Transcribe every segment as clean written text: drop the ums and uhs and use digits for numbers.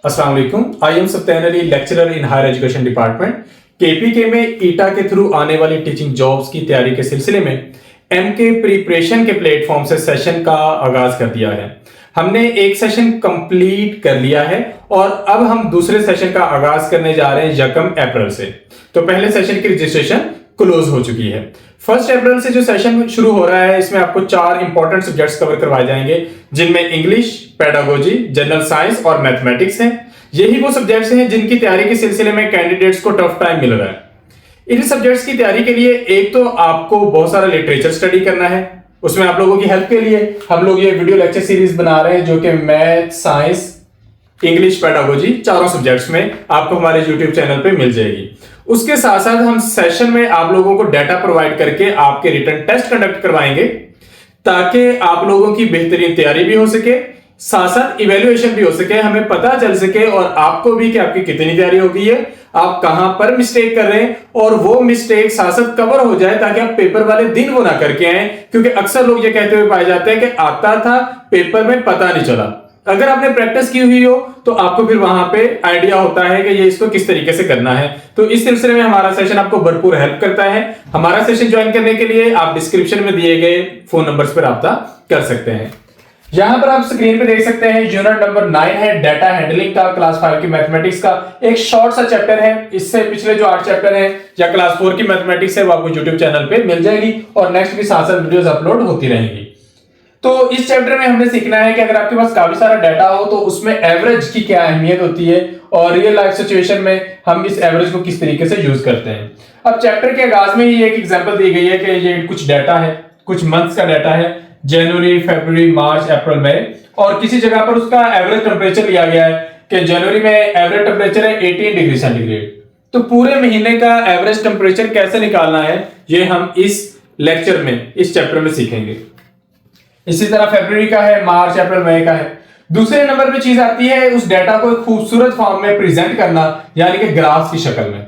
अस्सलाम वालेकुम। I am Satyan Ali, lecturer in higher education department KPK में ईटा के थ्रू आने वाली टीचिंग जॉब्स की तैयारी के सिलसिले में एमके प्रिपरेशन के प्लेटफॉर्म से सेशन का आगाज कर दिया है। हमने एक सेशन कंप्लीट कर लिया है और अब हम दूसरे सेशन का आगाज करने जा रहे हैं 1 अप्रैल से। तो पहले सेशन की रजिस्ट्रेशन क्लोज हो चुकी है। 1 अप्रैल से जो सेशन शुरू हो रहा है इसमें आपको 4 इंपॉर्टेंट सब्जेक्ट्स कवर करवाए जाएंगे, जिनमें इंग्लिश, पेडागोजी, जनरल साइंस और मैथमेटिक्स हैं। यही वो सब्जेक्ट्स हैं जिनकी तैयारी के सिलसिले में कैंडिडेट्स को टफ टाइम मिल रहा है। इन सब्जेक्ट्स की तैयारी के लिए एक तो आपको बहुत सारा लिटरेचर स्टडी करना है। उसमें आप लोगों की हेल्प के लिए हम लोग ये वीडियो लेक्चर सीरीज बना रहे हैं जो कि मैथ, साइंस, इंग्लिश, पेडागोजी चारों सब्जेक्ट्स में आपको हमारे यूट्यूब चैनल पे मिल जाएगी। उसके साथ साथ हम सेशन में आप लोगों को डाटा प्रोवाइड करके आपके रिटन टेस्ट कंडक्ट करवाएंगे ताकि आप लोगों की बेहतरीन तैयारी भी हो सके, साथ साथ इवेल्युएशन भी हो सके, हमें पता चल सके और आपको भी कि आपकी कितनी तैयारी हो गई है, आप कहां पर मिस्टेक कर रहे हैं और वो मिस्टेक साथ साथ कवर हो जाए ताकि आप पेपर वाले दिन वो ना करके आए। क्योंकि अक्सर लोग ये कहते हुए पाए जाते हैं कि आता था पेपर में पता नहीं चला। अगर आपने प्रैक्टिस की हुई हो तो आपको फिर वहां पे आइडिया होता है कि ये इसको किस तरीके से करना है। तो इस सिलसिले में हमारा सेशन आपको भरपूर हेल्प करता है। हमारा सेशन ज्वाइन करने के लिए आप डिस्क्रिप्शन में दिए गए फोन नंबर्स पर राब्ता कर सकते हैं। यहां पर आप स्क्रीन पे देख सकते हैं यूनिट नंबर 9 है डाटा हैंडलिंग का, क्लास 5 की मैथमेटिक्स का एक शॉर्ट सा चैप्टर है। इससे पिछले जो 8 चैप्टर हैं या क्लास 4 की मैथमेटिक्स है वो आपको यूट्यूब चैनल पे मिल जाएगी और नेक्स्ट भी साथ साथ वीडियोस अपलोड होती रहेंगी। तो इस चैप्टर में हमने सीखना है कि अगर आपके पास काफी सारा डाटा हो तो उसमें एवरेज की क्या अहमियत होती है और रियल लाइफ सिचुएशन में हम इस एवरेज को किस तरीके से यूज करते हैं। अब चैप्टर के आगाज में ही एक एग्जांपल दी गई है कि ये कुछ डाटा है, कुछ मंथ्स का डाटा है, जनवरी, फरवरी, मार्च, अप्रैल, मई, और किसी जगह पर उसका एवरेज टेम्परेचर लिया गया है कि जनवरी में एवरेज टेम्परेचर है 18 डिग्री सेंटीग्रेड। तो पूरे महीने का एवरेज टेम्परेचर कैसे निकालना है ये हम इस लेक्चर में, इस चैप्टर में सीखेंगे। इसी तरह फरवरी का है, मार्च, अप्रैल, मई का है। दूसरे नंबर पे चीज आती है उस डाटा को एक खूबसूरत फॉर्म में प्रेजेंट करना, यानी कि ग्राफ की शक्ल में।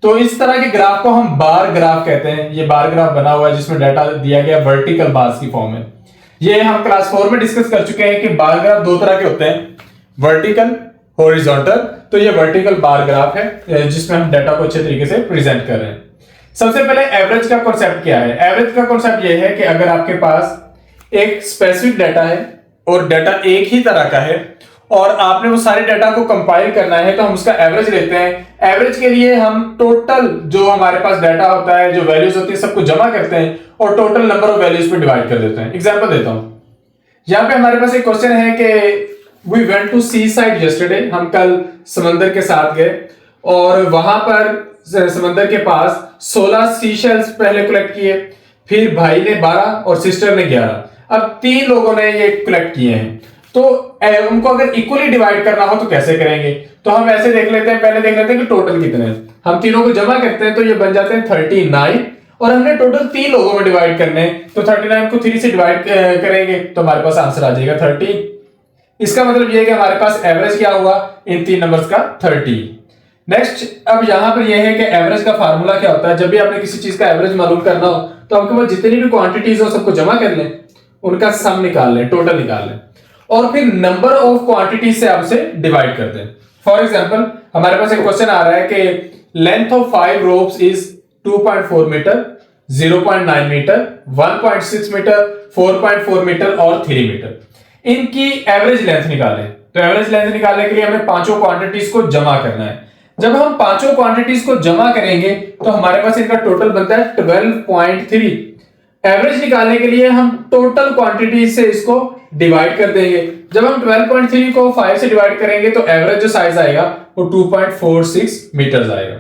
तो इस तरह के ग्राफ को हम बार ग्राफ कहते हैं। ये बार ग्राफ बना हुआ है जिसमें डाटा दिया गया वर्टिकल बार्स की फॉर्म में। ये हम क्लास 4 में डिस्कस कर चुके हैं कि बार ग्राफ 2 तरह के होते हैं, वर्टिकल, हॉरिजॉन्टल। तो ये वर्टिकल बार ग्राफ है जिसमें हम डाटा को अच्छे तरीके से प्रेजेंट कर रहे हैं। सबसे पहले एवरेज का कॉन्सेप्ट क्या है? एवरेज का कॉन्सेप्ट ये है कि अगर आपके पास एक स्पेसिफिक डाटा है और डाटा एक ही तरह का है और आपने वो सारे डाटा को कंपाइल करना है तो हम उसका एवरेज लेते हैं। एवरेज के लिए हम टोटल जो हमारे पास डाटा होता है, जो वैल्यूज होती है, सबको जमा करते हैं और टोटल नंबर ऑफ वैल्यूज पे डिवाइड कर देते हैं। एग्जांपल देता हूं, यहां पे हमारे पास एक क्वेश्चन है कि we went to seaside yesterday. हम कल समंदर के साथ गए और वहां पर समंदर के पास 16 सी शेल्स पहले कलेक्ट किए, फिर भाई ने 12 और सिस्टर ने 11। अब 3 लोगों ने ये कलेक्ट किए हैं तो उनको अगर इक्वली डिवाइड करना हो तो कैसे करेंगे? तो हम ऐसे देख लेते हैं, पहले देख लेते हैं कि टोटल कितने हैं। हम तीनों को जमा करते हैं तो ये बन जाते हैं 39 और हमने टोटल 3 लोगों में डिवाइड करने हैं तो 39 को 3 से डिवाइड करेंगे तो हमारे पास आंसर आ जाएगा 30। इसका मतलब ये है कि हमारे पास एवरेज क्या हुआ इन 3 नंबर्स का 30। नेक्स्ट, अब यहां पर यह है कि एवरेज का फार्मूला क्या होता है। जब भी आपने किसी चीज का एवरेज मालूम करना हो तो आपके पास जितनी भी क्वांटिटीज हो सबको जमा कर लें, उनका सम निकाल लें, टोटल निकाल लें और फिर नंबर ऑफ क्वांटिटी से आप उसे डिवाइड कर दें। फॉर एग्जांपल हमारे पास एक क्वेश्चन आ रहा है कि length of 5 ropes is 2.4 metre, 0.9 metre, 1.6 metre, 4.4 metre और 3 मीटर। इनकी एवरेज लेंथ निकालें। तो एवरेज लेंथ निकालने के लिए हमें पांचों क्वांटिटीज को जमा करना है। जब हम पांचों क्वांटिटीज को जमा करेंगे तो हमारे पास इनका टोटल बनता है 12.3। एवरेज निकालने के लिए हम टोटल क्वांटिटी से इसको डिवाइड कर देंगे। जब हम 12.3 को 5 से डिवाइड करेंगे तो एवरेज जो साइज आएगा वो 2.46 मीटर आएगा।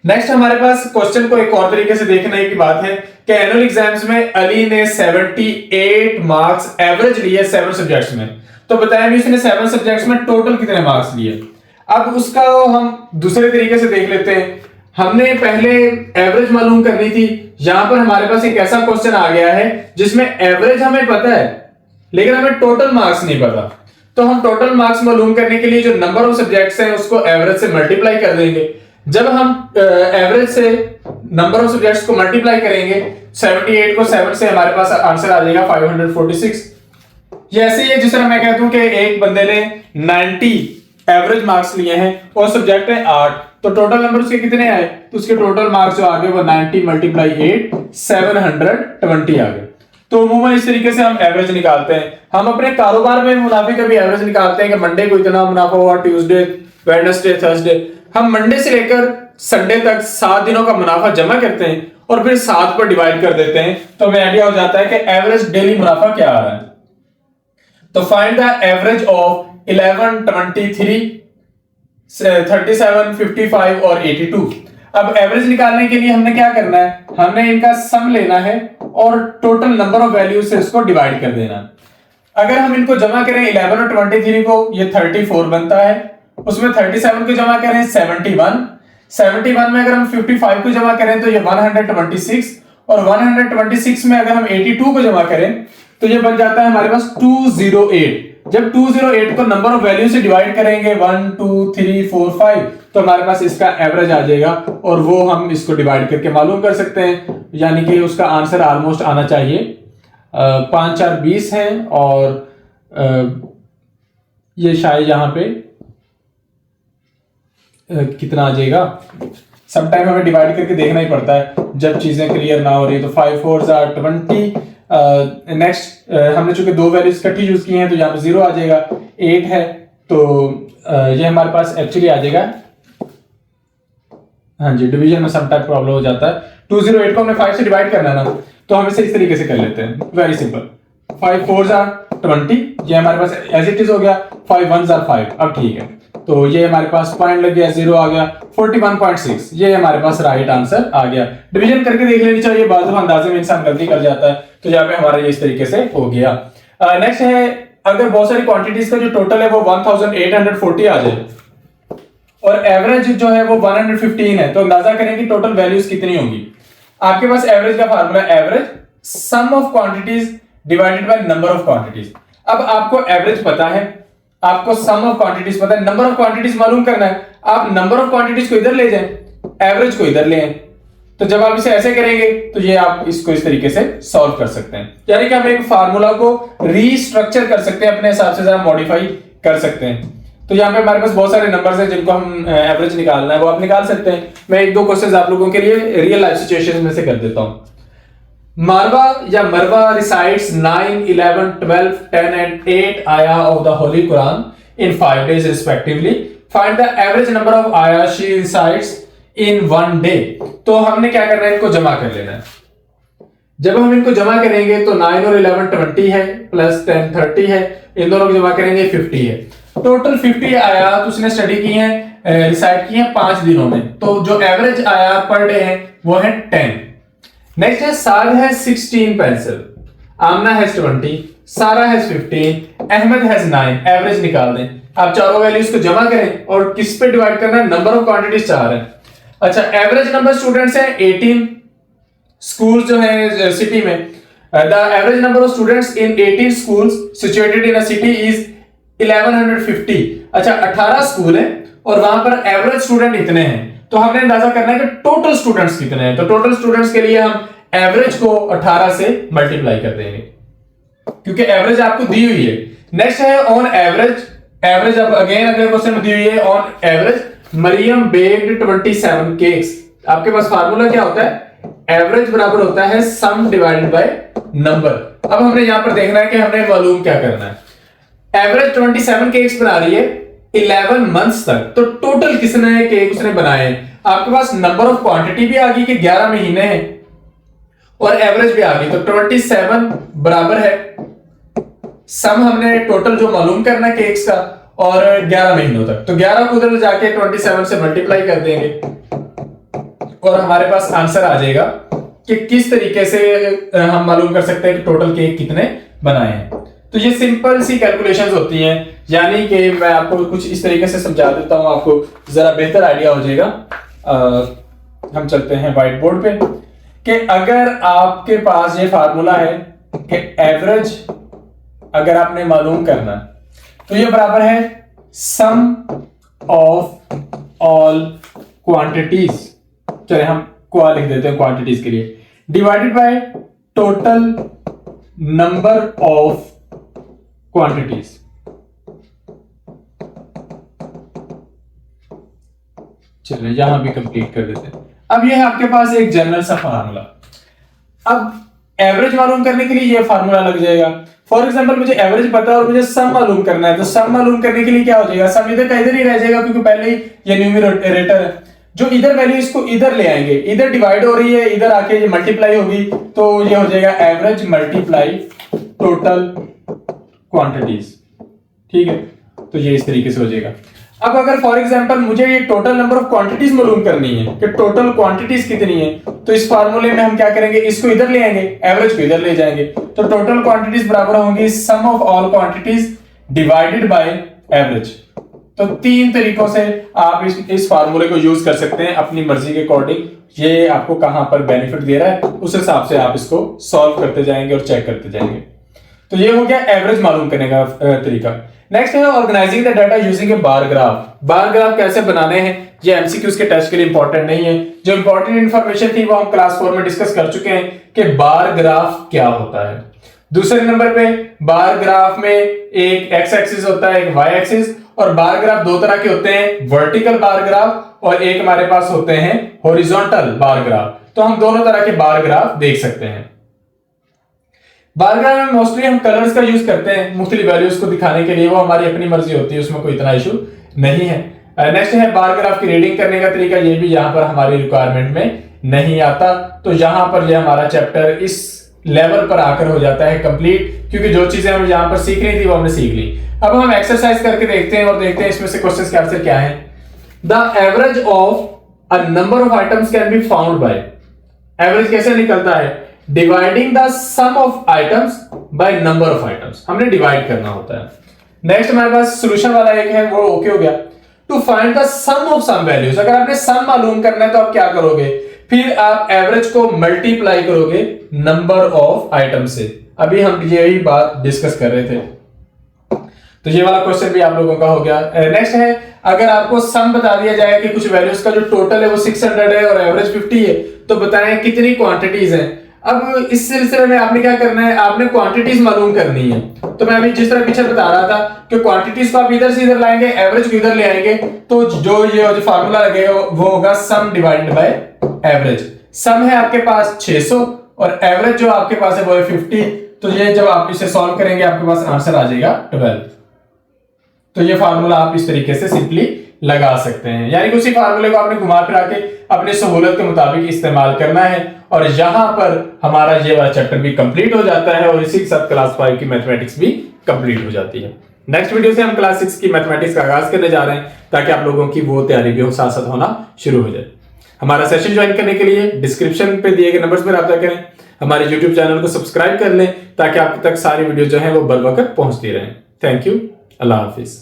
नेक्स्ट हमारे पास क्वेश्चन को एक और तरीके से देखने की बात है कि एनुअल एग्जाम्स में अली ने 78 मार्क्स एवरेज लिए 7 सब्जेक्ट्स में। तो बताया भी उसने 7 सब्जेक्ट्स में टोटल कितने मार्क्स लिए। अब उसका हम दूसरे तरीके से देख लेते हैं। हमने पहले एवरेज मालूम करनी थी। यहां पर हमारे पास एक ऐसा क्वेश्चन आ गया है जिसमें एवरेज हमें पता है लेकिन हमें टोटल मार्क्स नहीं पता। तो हम टोटल मार्क्स मालूम करने के लिए जो नंबर ऑफ सब्जेक्ट्स हैं उसको एवरेज से मल्टीप्लाई कर देंगे। जब हम एवरेज से नंबर ऑफ सब्जेक्ट्स को मल्टीप्लाई करेंगे 78 को 7 से हमारे पास आंसर आ जाएगा 546। ये ऐसे ही है जिस तरह मैं कहता हूं कि एक बंदे ने 90 एवरेज मार्क्स लिए हैं और सब्जेक्ट है 8, तो टोटल नंबर उसके कितने आए, तो उसके टोटल मार्क्स जो आ गए वो 90 मल्टीप्लाई 8 720 आ गए। तो अमूमन इस तरीके से हम एवरेज निकालते हैं। हम अपने कारोबार में मुनाफे का भी एवरेज निकालते हैं कि मंडे को इतना मुनाफा हुआ, ट्यूसडे, वेडनेसडे, थर्सडे। हम मंडे से लेकर संडे तक 7 दिनों का मुनाफा जमा करते हैं और फिर 7 पर डिवाइड कर देते हैं, तो हमें आइडिया हो जाता है कि एवरेज डेली मुनाफा क्या आ रहा है। तो फाइंड द एवरेज ऑफ 11, 23, 37, 55 और 82। अब एवरेज निकालने के लिए हमने क्या करना है, हमने इनका सम लेना है और टोटल नंबर ऑफ वैल्यू से इसको डिवाइड कर देना। अगर हम इनको जमा करें 11 और 23 को, ये 34 बनता है। उसमें 37 को जमा करें 71 में अगर हम 55 को जमा करें तो ये 126, और 126 में अगर हम 82 को जमा करें तो ये बन जाता है हमारे पास 208। जब 208 को नंबर ऑफ वैल्यू से डिवाइड करेंगे 1 2 3 4 5, तो हमारे पास इसका एवरेज आ जाएगा और वो हम इसको डिवाइड करके मालूम कर सकते हैं। यानी कि उसका आंसर ऑलमोस्ट आना चाहिए 5 4 20 है, और ये शायद यहां पे कितना आ जाएगा। समटाइम हमें डिवाइड करके देखना ही पड़ता है जब चीजें क्लियर ना हो रही है। तो 5 4 are 20। नेक्स्ट हमने चूंकि दो वैल्यूज इकट्ठी यूज की हैं तो यहाँ पे 0 आ जाएगा। 8 है तो ये हमारे पास एक्चुअली आ जाएगा, हाँ जी, डिवीजन में समटाइम प्रॉब्लम हो जाता है। 208 को हमने 5 से डिवाइड करना है ना, तो हम इसे इस तरीके से कर लेते हैं, वेरी सिंपल। 5 4 are 20, ये हमारे पास एज इट इज हो गया। 5 1 are 5, अब ठीक है, तो ये हमारे पास पॉइंट लग गया, 0 आ गया। 41.6 ये हमारे पास राइट आंसर आ गया। डिवीजन करके देख लेनी चाहिए, बाजू अंदाजे में इंसान गलती कर जाता है, तो यहाँ पे हमारा ये इस तरीके से हो गया। नेक्स्ट है, अगर बहुत सारी क्वांटिटीज का जो टोटल है वो 1840 आ जाए और एवरेज जो है वो 115 है, तो अंदाजा करें कि टोटल वैल्यूज कितनी होंगी। आपके पास एवरेज का formula, average some of quantities divided bye number of quantities. अब आपको एवरेज पता है, आपको सम ऑफ क्वांटिटीज पता है, नंबर ऑफ क्वांटिटीज मालूम करना है। आप नंबर ऑफ क्वांटिटीज को इधर ले जाएं, एवरेज को इधर ले आए, तो जब आप इसे ऐसे करेंगे तो ये आप इसको इस तरीके से सॉल्व कर सकते हैं। यानी कि हम एक फार्मूला को रीस्ट्रक्चर कर सकते हैं, अपने हिसाब से जरा मॉडिफाई कर सकते हैं। तो यहाँ पे हमारे पास बहुत सारे नंबर्स हैं जिनको हम एवरेज निकालना है, वो आप निकाल सकते हैं। मैं एक दो क्वेश्चंस आप लोगों के लिए रियल लाइफ सिचुएशंस में से कर देता हूं। मारवा या मरवा recites 9, 11, 12, 10 and 8 ayah of the Holy Quran in 5 days respectively. Find the average number of ayah she recites in 1 day. तो हमने क्या करना है, इनको जमा कर लेना है। जब हम इनको जमा करेंगे तो 9 और 11 20 है, प्लस 10 30 है, इन दोनों को जमा करेंगे 50 है। टोटल 50 आयात उसने स्टडी की है, रिसाइट की है 5 दिनों में। तो जो एवरेज आयात पर डे है वो है 10। नेक्स्ट है, साद है 16 पेंसिल, आमना हैज 20, सारा हैज 15, अहमद हैज 9। एवरेज निकाल दें। आप चारों वैल्यूज को जमा करें और किस पे डिवाइड करना है, नंबर ऑफ क्वांटिटीज 4 है। अच्छा, एवरेज नंबर स्टूडेंट्स है 18, स्कूल जो है सिटी में। The average number of students in 18 schools situated in a city is 1150। अच्छा, 18 स्कूल है और वहां पर एवरेज स्टूडेंट इतने हैं, तो हमने अंदाजा करना है कि टोटल स्टूडेंट्स कितने हैं। तो टोटल स्टूडेंट्स के लिए हम एवरेज को 18 से मल्टीप्लाई कर देंगे, क्योंकि एवरेज आपको दी हुई है। नेक्स्ट है ऑन एवरेज। एवरेज अब अगेन अगर क्वेश्चन दी हुई है on average Mariam baked 27 cakes. आपके पास फार्मूला क्या होता है, एवरेज बराबर होता है सम डिवाइडेड बाय नंबर। अब हमने यहां पर देखना है कि हमने मालूम क्या करना है। एवरेज 27 केक्स बना रही है 11 मंथ्स तक, तो टोटल कितने केक उसने बनाए हैं। आपके पास नंबर ऑफ क्वांटिटी भी आ गई कि 11 महीने हैं और एवरेज भी आ गई, तो 27 बराबर है सम हमने टोटल जो मालूम करना है केक्स का और 11 महीनों तक। तो 11 को उधर जाके 27 से मल्टीप्लाई कर देंगे और हमारे पास आंसर आ जाएगा कि किस तरीके से हम मालूम कर सकते हैं कि टोटल केक कितने बनाए हैं। तो ये सिंपल सी कैलकुलेशंस होती हैं, यानी कि मैं आपको कुछ इस तरीके से समझा देता हूं, आपको जरा बेहतर आइडिया हो जाएगा। हम चलते हैं व्हाइट बोर्ड पे कि अगर आपके पास ये फार्मूला है कि एवरेज अगर आपने मालूम करना तो ये बराबर है सम ऑफ ऑल क्वांटिटीज, चलिए हम क्वा लिख देते हैं क्वांटिटीज के लिए, divided by total number of quantities. चलिए यहां भी कंप्लीट कर देते हैं। अब ये है आपके पास एक जनरल सा फार्मूला। अब एवरेज मालूम करने के लिए ये फार्मूला लग जाएगा। फॉर एग्जांपल मुझे एवरेज पता है और मुझे सम मालूम करना है, तो सम मालूम करने के लिए क्या हो जाएगा, सम इधर का इधर ही रह जाएगा क्योंकि पहले ही ये न्यूमरेटर है। जो इधर वैल्यू इसको इधर ले आएंगे, इधर डिवाइड हो रही है, इधर आके ये मल्टीप्लाई होगी, तो ये हो जाएगा एवरेज मल्टीप्लाई टोटल क्वांटिटीज। ठीक है, तो ये इस तरीके से हो जाएगा। अब अगर फॉर एग्जांपल मुझे ये टोटल नंबर ऑफ क्वांटिटीज मालूम करनी है कि टोटल क्वांटिटीज कितनी है, तो इस फार्मूले में हम क्या करेंगे, इसको इधर ले आएंगे, एवरेज को इधर ले जाएंगे, तो टोटल क्वांटिटीज बराबर होंगी sum of all quantities divided by average. तो तीन तरीकों से आप इस फार्मूले को यूज कर सकते हैं अपनी मर्जी के अकॉर्डिंग। ये आपको कहां पर बेनिफिट दे रहा है उस हिसाब से आप इसको सॉल्व करते जाएंगे और चेक करते जाएंगे। तो ये हो गया एवरेज मालूम करने का तरीका। नेक्स्ट है organising the data using a bar graph. Bar graph कैसे बनाने हैं, ये एमसीक्यूज के टेस्ट के लिए इंपॉर्टेंट नहीं है। जो इंपॉर्टेंट इंफॉर्मेशन थी वो हम क्लास 4 में डिस्कस कर चुके हैं कि बार ग्राफ क्या होता है। दूसरे नंबर पे बार ग्राफ में एक एक्स एक्सिस होता है, एक वाई एक्सिस, और बार ग्राफ दो तरह के होते हैं, वर्टिकल बार ग्राफ और एक हमारे पास होते हैं हॉरिजॉन्टल बार ग्राफ। तो हम दोनों तरह के बार ग्राफ देख सकते हैं। बार ग्राफ में मोस्टली हम कलर्स का यूज करते हैं मुख्तलिफ वैल्यूज को दिखाने के लिए, वो हमारी अपनी मर्जी होती है, उसमें कोई इतना इशू नहीं है। नेक्स्ट है बार ग्राफ की रीडिंग करने का तरीका, ये भी यहां पर हमारी रिक्वायरमेंट में नहीं आता। तो यहां पर ये हमारा चैप्टर इस लेवल पर आकर हो जाता है कंप्लीट, क्योंकि जो चीजें हम यहां पर सीख रही थी वो हमने सीख ली। अब हम एक्सरसाइज करके देखते हैं और देखते हैं इसमें से क्वेश्चन के आंसर क्या है। The average of a number of items can be found by, average कैसे निकलता है, dividing the sum of items by number of items. हमने डिवाइड करना होता है। नेक्स्ट हमारे पास सॉल्यूशन वाला एक है, वो ओके हो गया। To find the sum of sum values, अगर आपने सम मालूम करना है तो आप क्या करोगे, फिर आप एवरेज को मल्टीप्लाई करोगे नंबर ऑफ आइटम से। अभी हम यही बात डिस्कस कर रहे थे, तो ये वाला क्वेश्चन भी आप लोगों का हो गया। नेक्स्ट है, अगर आपको सम बता दिया जाए कि कुछ वैल्यूज का जो टोटल है वो 600 है और एवरेज 50 है, तो बताएं कितनी क्वांटिटीज हैं। अब इस सिलसिले में आपने क्या करना है, आपने क्वांटिटीज मालूम करनी है। तो मैं अभी जिस तरह पीछे बता रहा था कि क्वांटिटीज को आप इधर से इधर लाएंगे, एवरेज को इधर ले आएंगे, तो जो फार्मूला लगेगा वो होगा सम डिवाइडेड बाय एवरेज। सम है आपके पास 600 और एवरेज जो आपके पास है वो है 50। तो ये जब आप इसे सॉल्व करेंगे आपके पास आंसर आ जाएगा 12। तो ये फार्मूला आप इस तरीके से सिंपली लगा सकते हैं, यानी कि उसी फार्मूले को आपने घुमा फिरा के अपनी सहूलत के मुताबिक इस्तेमाल करना है। और यहां पर हमारा ये वाला चैप्टर भी कंप्लीट हो जाता है और इसी के साथ क्लास 5 की मैथमेटिक्स भी कंप्लीट हो जाती है। नेक्स्ट वीडियो से हम क्लास 6 की मैथमेटिक्स का आगाज करने जा रहे हैं, ताकि आप लोगों की वो तैयारी भी साथ साथ होना शुरू हो जाए। हमारा सेशन ज्वाइन करने के लिए डिस्क्रिप्शन पे दिए गए नंबर्स पर रब्ता करें, हमारे यूट्यूब चैनल को सब्सक्राइब कर लें ताकि आप तक सारी वीडियो जो है वो बर वक्त पहुंचती रहे। Thank you, Allah Hafiz.